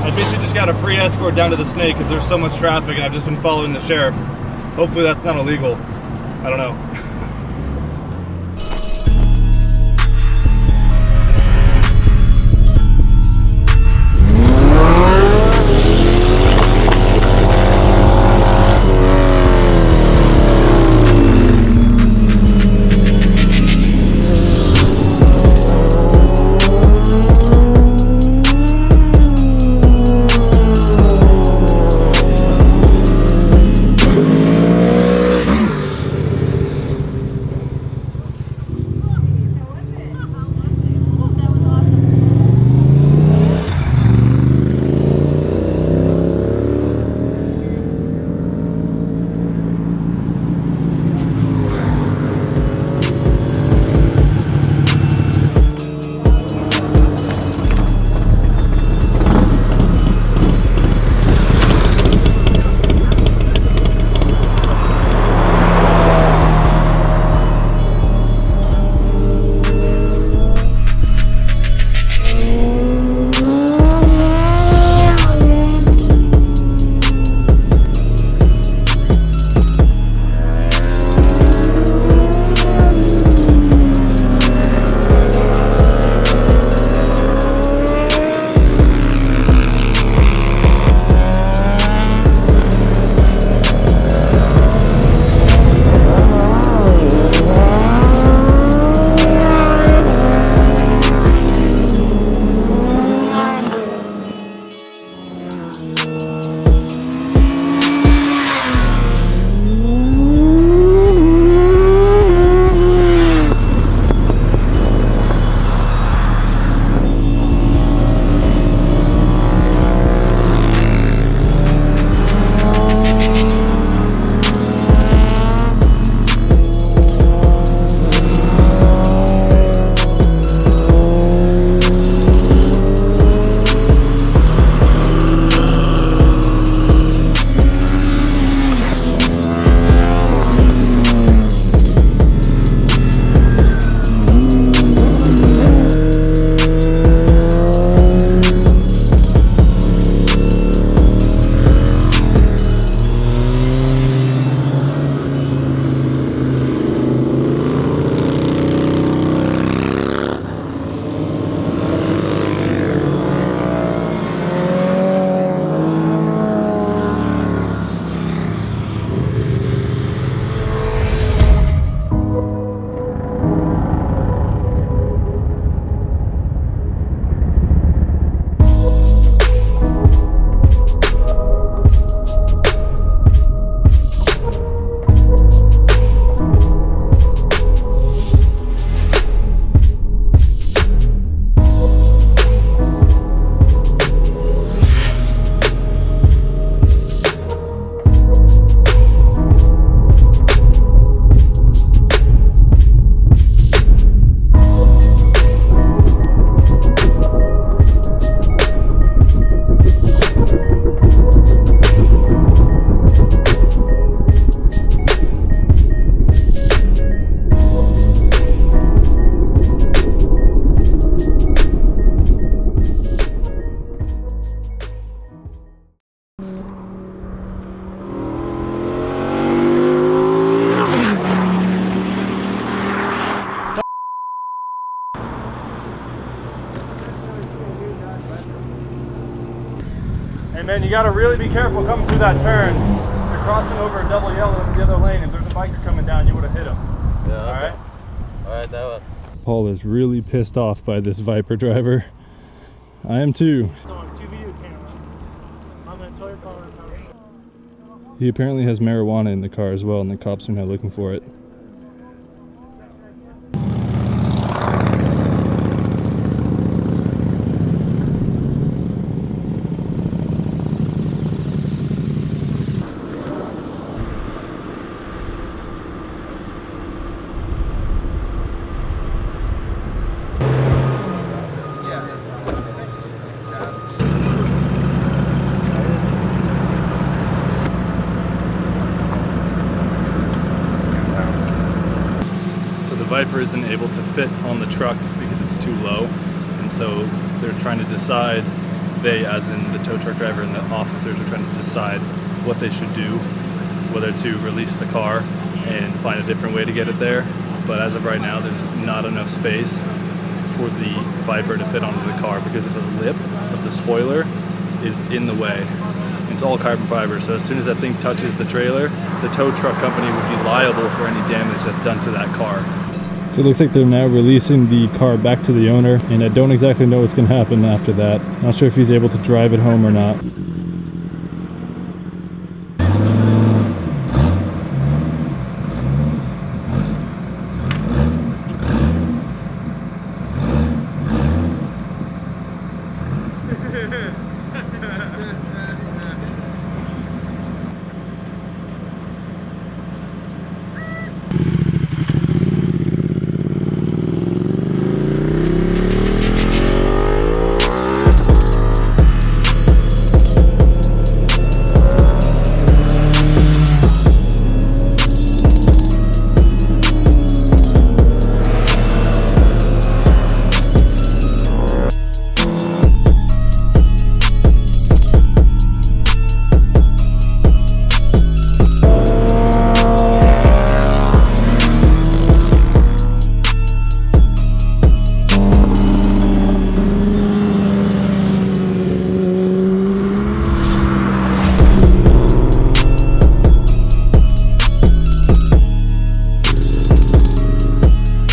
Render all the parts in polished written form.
I basically just got a free escort down to the Snake because there's so much traffic, and I've just been following the sheriff. Hopefully that's not illegal. I don't know. Hey man, you gotta really be careful coming through that turn. You're crossing over a double yellow into the other lane. If there's a biker coming down, you would have hit him. Yeah. Alright? Alright, that one. Paul is really pissed off by this Viper driver. I am too. He apparently has marijuana in the car as well, and the cops are now looking for it. Viper isn't able to fit on the truck because it's too low, and so they're trying to decide, they as in the tow truck driver and the officers are trying to decide what they should do, whether to release the car and find a different way to get it there. But as of right now, there's not enough space for the Viper to fit onto the car because of the lip of the spoiler is in the way. It's all carbon fiber, so as soon as that thing touches the trailer, the tow truck company would be liable for any damage that's done to that car. So it looks like they're now releasing the car back to the owner, and I don't exactly know what's going to happen after that. Not sure if he's able to drive it home or not.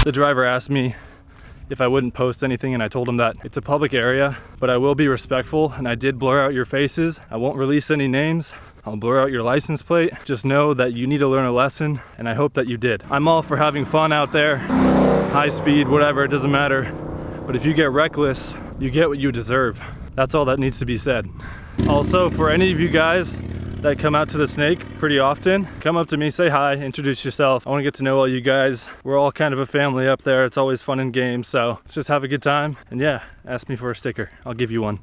The driver asked me if I wouldn't post anything, and I told him that it's a public area, but I will be respectful, and I did blur out your faces. I won't release any names. I'll blur out your license plate. Just know that you need to learn a lesson, and I hope that you did. I'm all for having fun out there, high speed, whatever, it doesn't matter. But if you get reckless, you get what you deserve. That's all that needs to be said. Also, for any of you guys that come out to the Snake pretty often, come up to me, say hi, introduce yourself. I want to get to know all you guys. We're all kind of a family up there. It's always fun and games, so let's just have a good time. And yeah, ask me for a sticker. I'll give you one.